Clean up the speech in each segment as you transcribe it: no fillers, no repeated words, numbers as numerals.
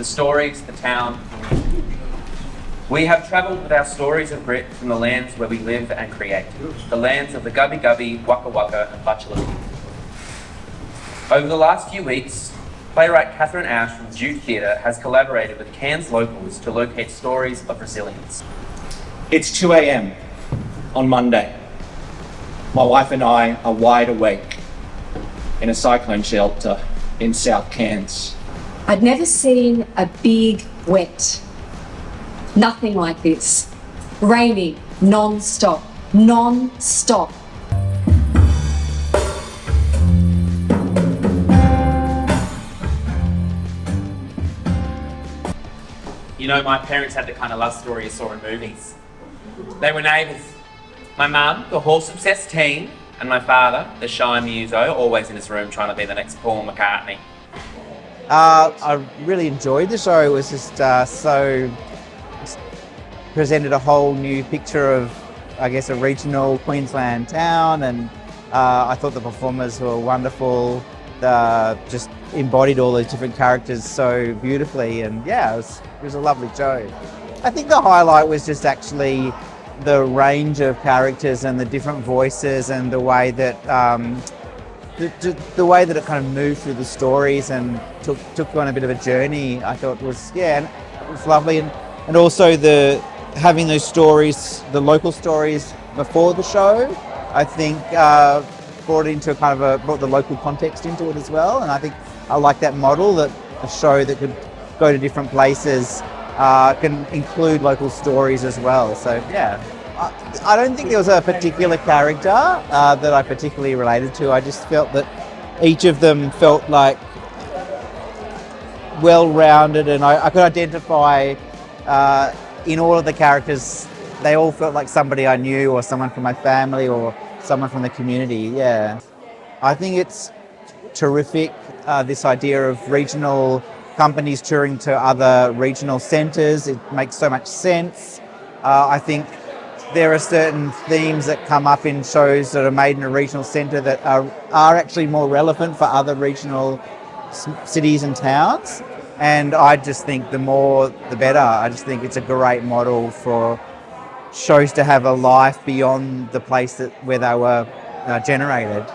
stories, the town. We have travelled with our stories of grit from the lands where we live and create, the lands of the Gubby Gubby, Waka Waka and Butchulla. Over the last few weeks, playwright Kathryn from JUTE Theatre has collaborated with Cairns locals to locate stories of resilience. It's 2 a.m. on Monday. My wife and I are wide awake in a cyclone shelter in South Cairns. I'd never seen a big wet. Nothing like this. Raining, non-stop, non-stop. You know, my parents had the kind of love story you saw in movies. They were neighbours. My mum, the horse-obsessed teen, and my father, the shy muso, always in his room trying to be the next Paul McCartney. I really enjoyed the show. It was just presented a whole new picture of, I guess, a regional Queensland town, and I thought the performers were wonderful. Just embodied all those different characters so beautifully, and yeah, it was a lovely show. I think the highlight was just actually the range of characters and the different voices and the way that the way that it kind of moved through the stories and took you on a bit of a journey. I thought was and it was lovely, and also having those stories, the local stories before the show, I think brought the local context into it as well. And I think I like that model, that a show that could go to different places can include local stories as well. So yeah, I don't think there was a particular character that I particularly related to. I just felt that each of them felt like well-rounded, and I could identify in all of the characters. They all felt like somebody I knew, or someone from my family, or someone from the community. Yeah, I think it's terrific, this idea of regional companies touring to other regional centres. It makes so much sense. I think there are certain themes that come up in shows that are made in a regional centre that are actually more relevant for other regional cities and towns. And I just think the more, the better. I just think it's a great model for shows to have a life beyond the place where they were generated.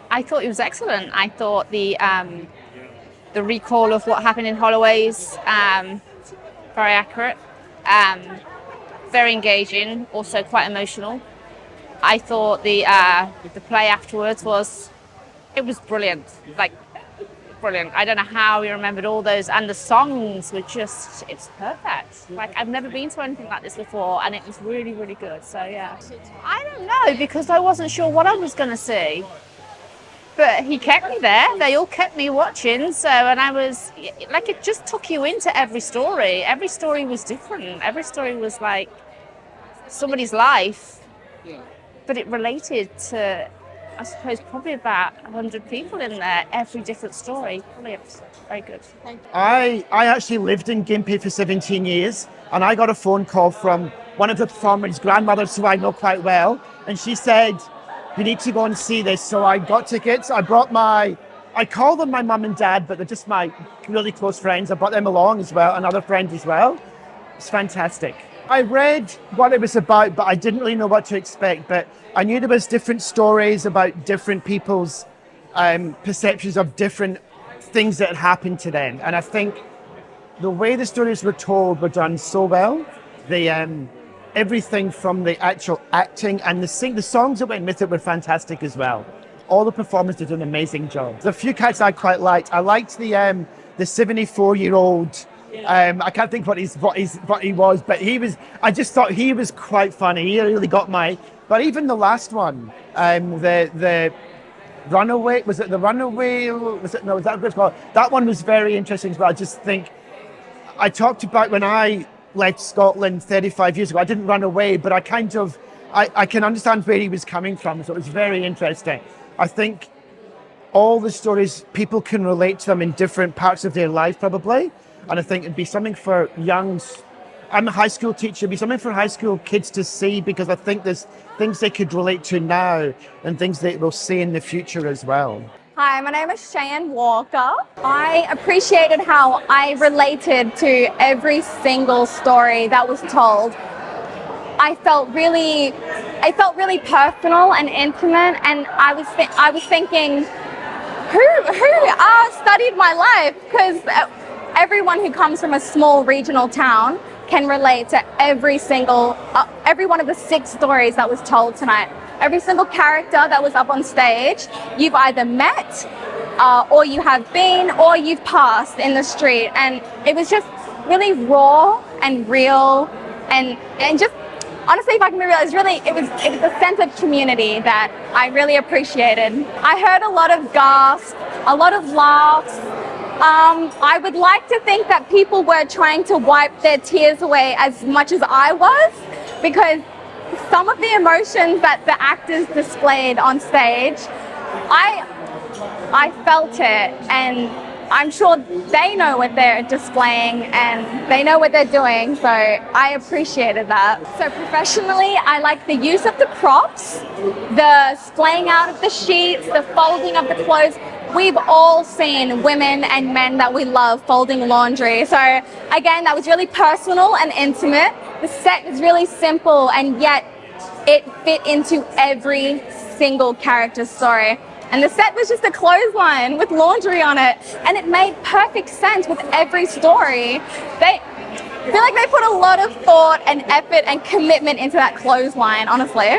I thought it was excellent. I thought the recall of what happened in Holloway's very accurate, very engaging, also quite emotional. I thought the play afterwards was brilliant, like brilliant. I don't know how we remembered all those, and the songs were it's perfect. Like, I've never been to anything like this before, and it was really, really good. So yeah, I don't know, because I wasn't sure what I was going to see. But he kept me there. They all kept me watching. So, and I was like, it just took you into every story. Every story was different. Every story was like somebody's life, but it related to, I suppose, probably about 100 people in there. Every different story. Brilliant. Very good. Thank you. I actually lived in Gympie for 17 years, and I got a phone call from one of the performers' grandmothers who I know quite well, and she said, "You need to go and see this." So I got tickets. I call them my mum and dad, but they're just my really close friends. I brought them along as well, and other friends as well. It's fantastic. I read what it was about, but I didn't really know what to expect. But I knew there was different stories about different people's perceptions of different things that had happened to them. And I think the way the stories were told were done so well. Everything from the actual acting and the songs that went with it were fantastic as well. All the performers did an amazing job. There's a few characters I quite liked. I liked the 74-year-old. I can't think what he was, but I just thought he was quite funny. He really got my. But even the last one, the runaway, was it the runaway? Was that what it's called? That one was very interesting as well. I just think I talked about when I left Scotland 35 years ago. I didn't run away, but I can understand where he was coming from. So it was very interesting. I think all the stories, people can relate to them in different parts of their life probably. And I think it'd be something for I'm a high school teacher, it'd be something for high school kids to see, because I think there's things they could relate to now and things they will see in the future as well. Hi, my name is Cheyenne Walker. I appreciated how I related to every single story that was told. I felt really personal and intimate, and I was thinking, who studied my life? Because everyone who comes from a small regional town can relate to every one of the 6 stories that was told tonight. Every single character that was up on stage, you've either met, or you have been, or you've passed in the street, and it was just really raw and real, and just honestly, if I can be real, it was a sense of community that I really appreciated. I heard a lot of gasps, a lot of laughs. I would like to think that people were trying to wipe their tears away as much as I was, because some of the emotions that the actors displayed on stage, I felt it, and I'm sure they know what they're displaying and they know what they're doing, so I appreciated that. So professionally, I like the use of the props, the splaying out of the sheets, the folding of the clothes. We've all seen women and men that we love folding laundry. So again, that was really personal and intimate. The set was really simple, and yet it fit into every single character's story. And the set was just a clothesline with laundry on it, and it made perfect sense with every story. I feel like they put a lot of thought and effort and commitment into that clothesline, honestly.